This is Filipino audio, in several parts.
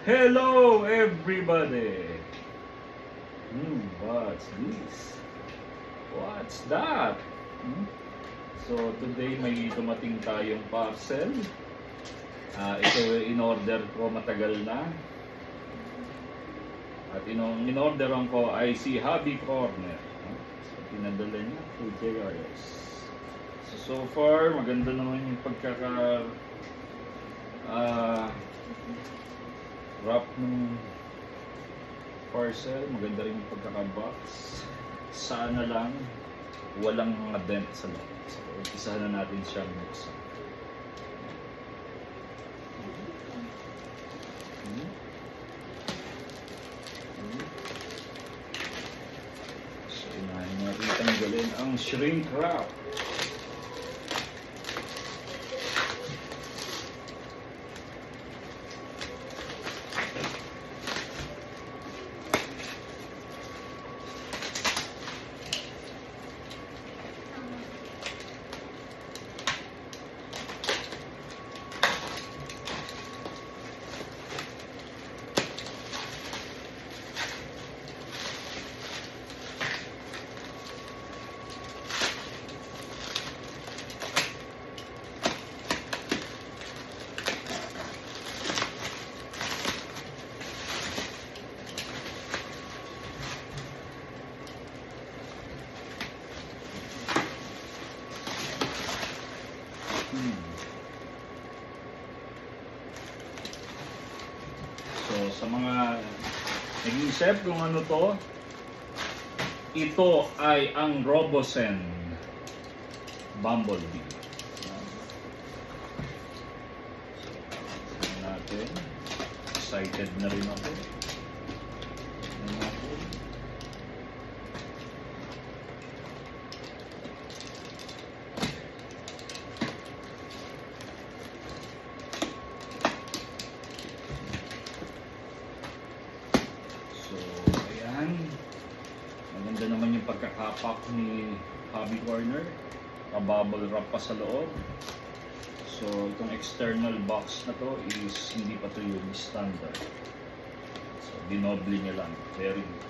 Hello everybody! What's this? What's that? So today may dumating tayong parcel. Ito in-order ko matagal na. At in-orderan ko ay si Hobby Corner. So pinadala niya to JRS. So far maganda naman yung wrap ng parcel, maganda rin yung pagkaka-box. Sana lang walang mga dent sa loob. So, umpisahan na natin siyang buksan. So, inahin natin tanggalin ang shrink wrap. So sa mga nag-iisip kung ano to, ito ay ang Robosen Bumblebee. So natin, excited na rin ako. Maganda naman yung pagkakapak ni Hobby Corner. Bubble wrap pa sa loob. So itong external box na to is hindi pa to yung standard. So dinoble niya lang. Very good.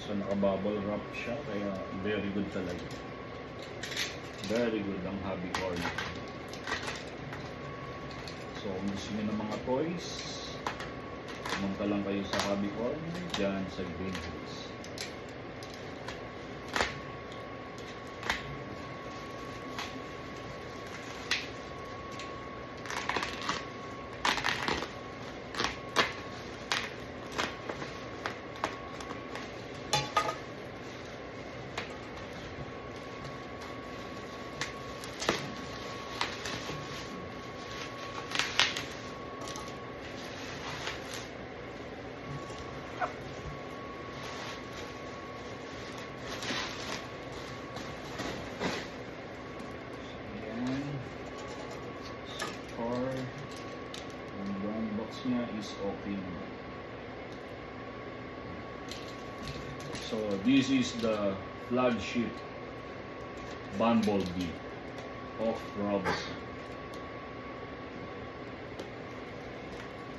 So naka-bubble wrap siya, kaya very good talaga. Very good ang Hobby Corner. So kung gusto niyo ng mga toys, pumunta lang kayo sa Hobby Corner, dyan sa Green Hills. Niya is okay. So this is the flagship Bumblebee of Robosen.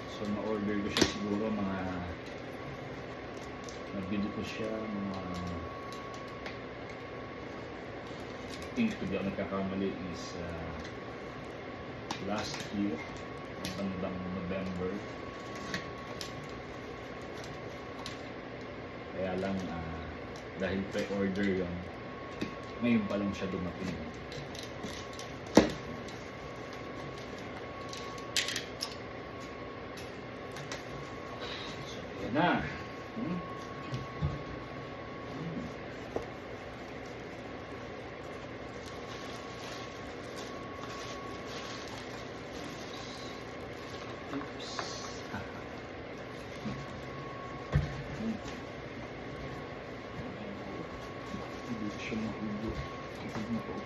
So na-order ko siya siguro nabili ko siya I think to di ako nagkakamali is last year, bandang November. Kaya lang dahil pre-order yun, ngayon pa lang siya dumating. So yan na. Hindi siya mahulo. Kapag na po.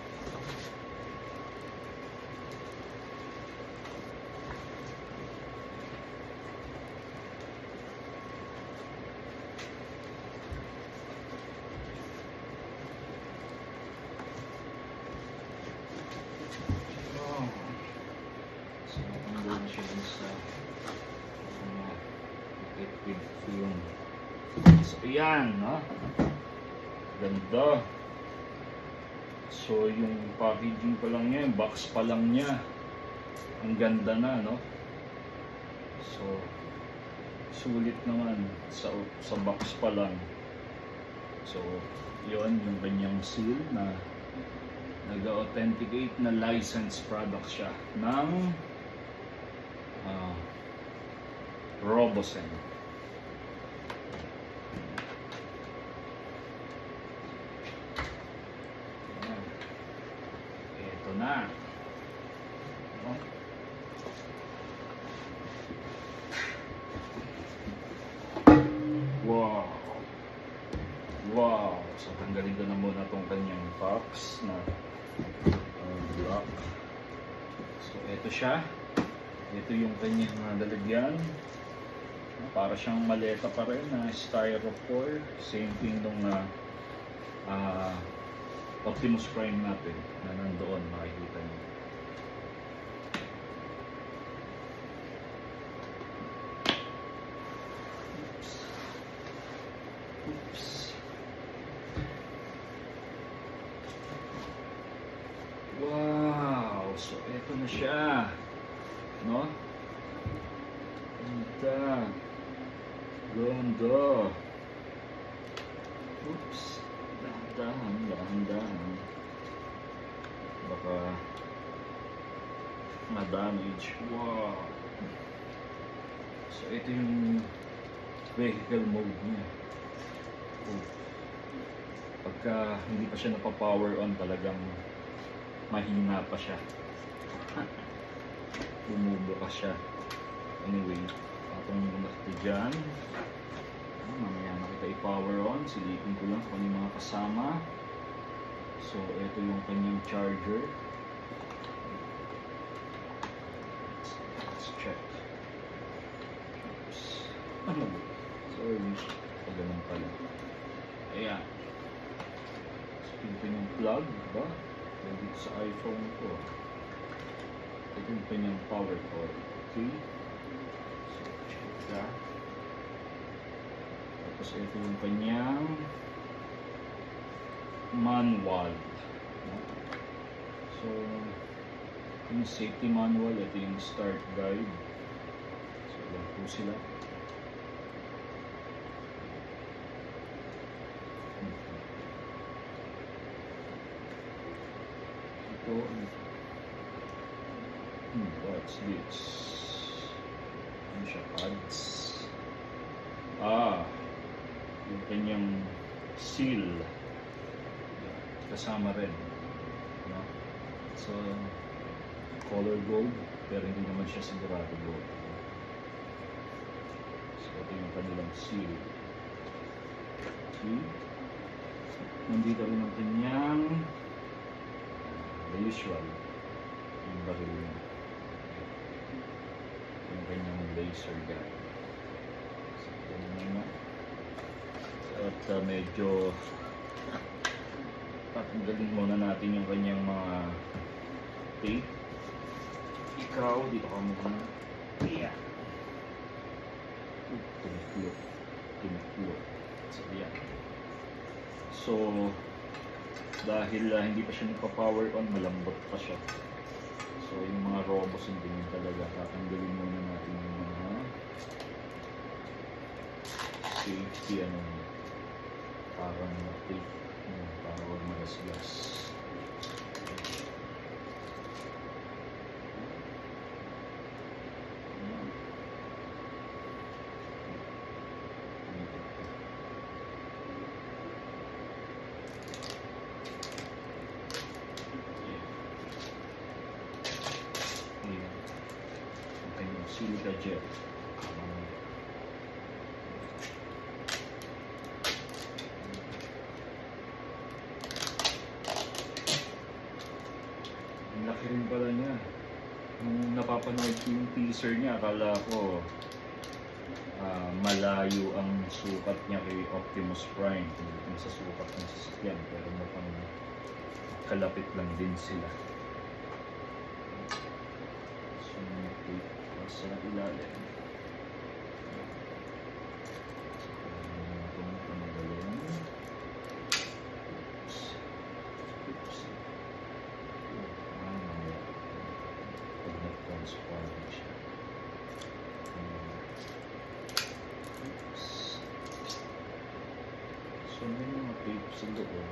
So, natanggal na siya dun sa protective film. So, ayan, no? Ganda. So, yung packaging pa lang niya, yung box pa lang niya, ang ganda na, no? So, sulit naman sa box pa lang. So, yon yung kanyang seal na nag-authenticate na licensed product siya ng Robosen. Ito na. Wow. Wow. So, tanggalin ko na muna itong kanyang box na block. So, ito siya. Ito yung kanyang lalagyan. Para siyang maleta pa rin na styrofoam. Same thing nung Optimus Prime natin na nandoon, makikita niyo. Oops. Wow! So, ito na siya. No? Ganda. Ganda. Oops. Dahan-dahan. Baka ma-damage. Wow. So, ito yung vehicle mode niya. Oh. Pagka hindi pa siya napa-power on, talagang mahina pa siya. Bumubo pa siya. Anyway, patong muna ito dyan. Mamaya na kita i-power on. Silipin ko lang kung yung mga kasama. So, ito yung kanyang charger. Let's check. Oops. Sorry. Ganun pala. Ayan. So, ito yung plug, diba? Dito sa iPhone ko. Ito yung kanyang power cord. Okay? So, check that. Tapos ito yung kanyang manual. So, yung safety manual, ito yung start guide. So, yan po sila. Ito, what's this? Ano siya, pads? Yung kanyang seal. Kasama rin. No? So, color gold, pero hindi naman siya sigurado gold. So, ito yung kanilang seal. Okay. Nandito rin ang kanyang the usual yung baril niya. Yung kanyang laser gun. So, ito naman. At medyo tatanggalin muna natin yung kanyang mga tape. Ikaw, dito ka muna. Yeah. Tumiklo. So, yeah. So, dahil hindi pa siya nagpa-power on, malambot pa siya. So, yung mga robos hindi yun talaga. Tatanggalin muna natin yung mga safety, parang tape. Para huwag magasgas. Silica gel. rin pala niya. Nung napapanood ko yung teaser niya, akala ko malayo ang sukat niya kay Optimus Prime kung sa sukat ng sasakyan, pero mukhang kalapit lang din sila. So, may pa sa ilalim. So, may mga tape sa loob.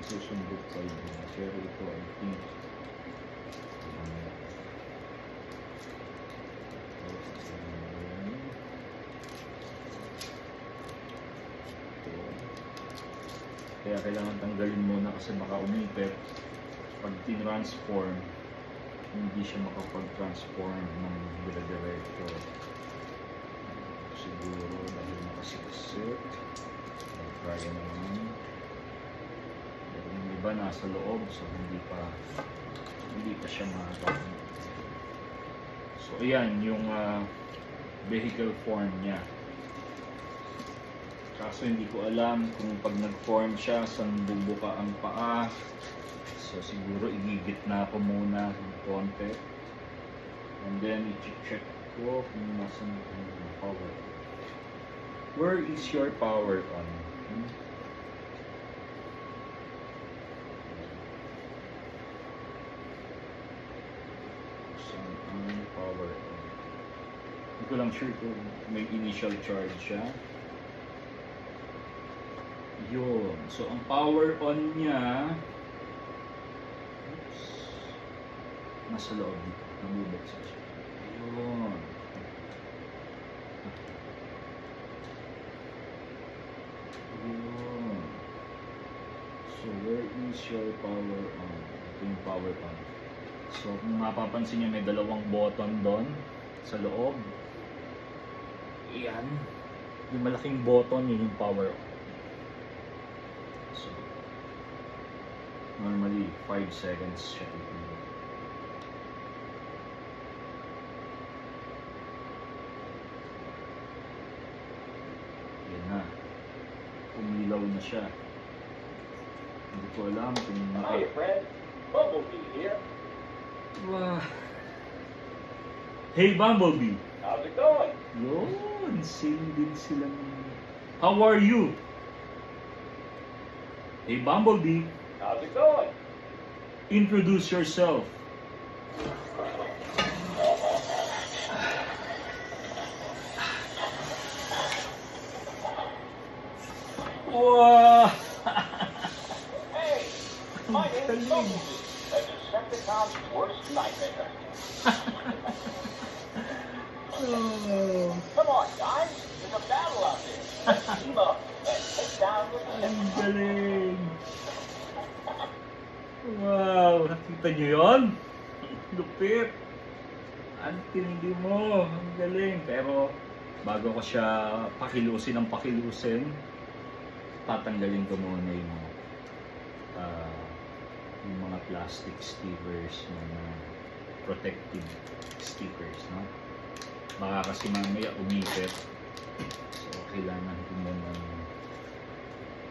Susundot pa yun. Pero ito, I think, kaya kailangan tanggalin muna kasi baka umipit. Pag tinransform, hindi siya makapag-transform ng dire-diretso. Siguro dahil nakasiksik, try naman. Pero yung iba nasa loob, so hindi pa siya makakamit. So ayan yung vehicle form niya. Kaso hindi ko alam kung pag nag-form siya, saan bubuka ang paa. So siguro igigit na ako muna ng konti. And then i-check ko kung nasan ang power. Where is your power on? Saan ang power on? Hindi ko lang sure kung may initial charge siya. Yun. So, ang power on niya, oops, nasa loob dito. Namubuksan siya. Yun. Yun. So, where is your power on? Ito yung power on. So, kung mapapansin niyo, may dalawang button doon sa loob. Iyan. Yung malaking button, yun yung power on. So, normally 5 seconds siya titigil. Yan na. Umilaw na siya. Hindi ko alam kung Hi, friend. Bumblebee here. Wow. Hey, Bumblebee. How's it going? Yun, same din sila. How are you? Hey, Bumblebee. How's it going? Introduce yourself. Wow! Hey, my name's Bumblebee, a Decepticon's worst nightmare. Oh, Come on, guys. There's a battle out there. Let's team up and take down the ang Decepticons. galing. Wow, nakita niyo yun? Lupit. Ang tindi mo. Ang galing. Pero bago ko siya pakilusin ng pakilusin, tatanggalin ko muna yung mga plastic stickers, mga protective stickers, no? Baka kasi mamaya umipit. So, kailangan ko muna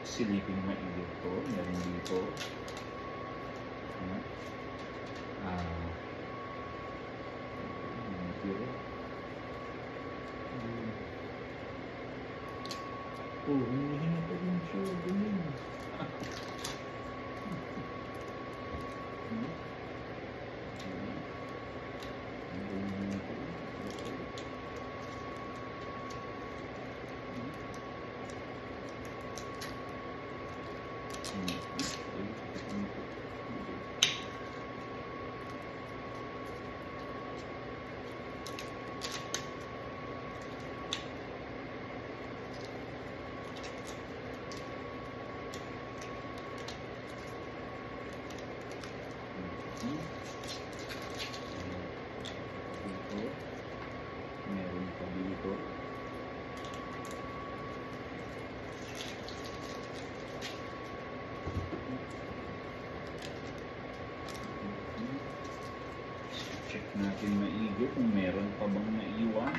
silipin maigi ito. Meron dito. Hinihinga pa rin siya. Ganun. Meron pa dito. sige kung meron pa bang naiwan.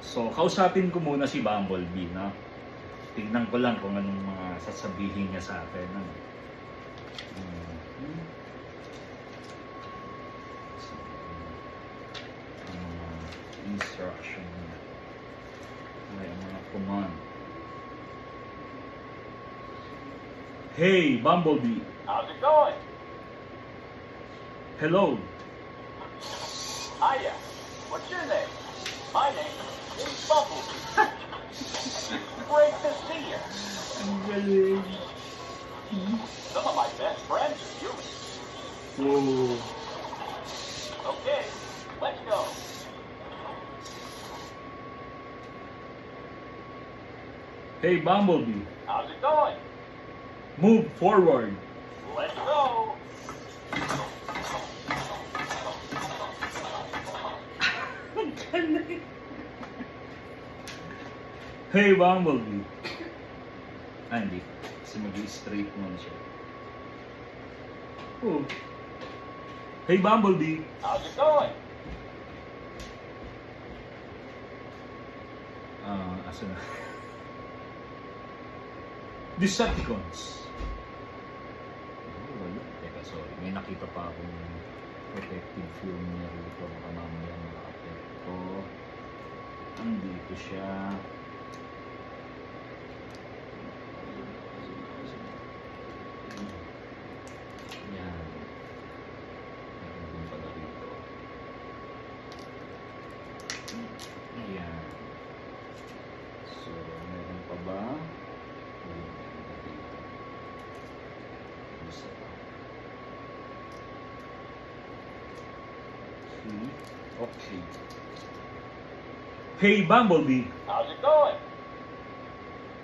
So, kausapin ko muna si Bumblebee, no? Tignan ko lang kung anong mga sasabihin niya sa akin. Ano? So, ang mga instruction niya. Ay, ang mga command. Hey, Bumblebee! How's it going? Hello! Hiya. What's your name? My name is Bumblebee. Great to see you. Ang galing! Some of my best friends are humans. Whoa! Okay, let's go. Hey, Bumblebee! How's it going? Move forward! Let's go. Hey, Bumblebee! Ah, hindi. Kasi mag-straight muna siya. Oh. Hey, Bumblebee! How's it going? Asa na? Decepticons! Oh, wala. Teka, sorry. May nakita pa akong protective film niya rito. Baka mamaya maka-apekto. Andito siya. Yan. Meron din pala rito. Ayan. So, meron pa ba? Ayun, meron pa dito. Isa pa. Okay. Hey, Bumblebee! How's it going?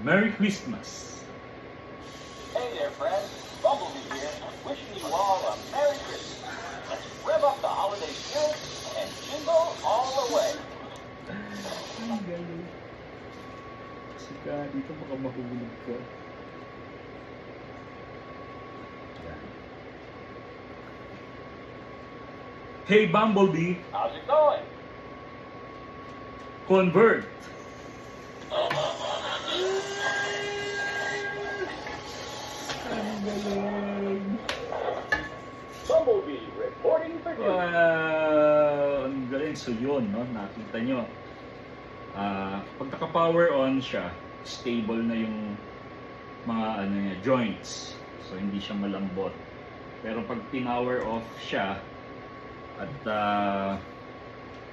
Merry Christmas! Hey there, friends. Bumblebee here, wishing you all a Merry Christmas. Let's rev up the holiday spirit and jingle all the way. Ang galing. Sika, dito baka mahulog ka. Yan. Hey, Bumblebee! How's it going? Convert! Ang galing! Bumblebee reporting for duty. Wow! Ang galing. So yun, no? Nakita nyo. Pag naka-power on siya, stable na yung mga ano niya, joints. So hindi siya malambot. Pero pag pinower off siya at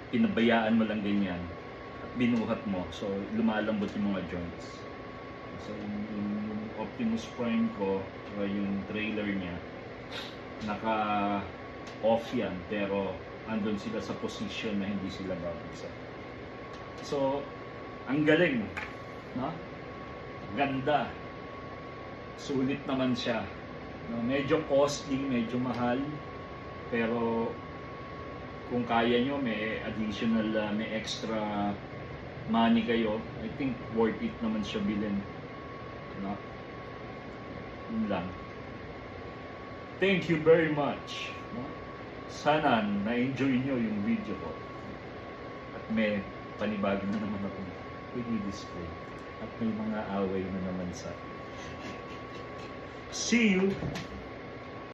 pinabayaan mo lang ganyan at binuhat mo, so lumalambot yung mga joints. So yung Optimus Prime ko, yung trailer niya, naka-off yan, pero andun sila sa position na hindi sila babagsak. So, ang galing, no? Ganda. Sulit naman siya. No? Medyo costly, medyo mahal, pero kung kaya nyo, may additional, may extra money kayo, I think worth it naman siya bilhin. No? Yun lang. Thank you very much. No? Sana na-enjoy nyo yung video ko. At may panibagin na naman ako i-display. At may mga away na naman sa. See you!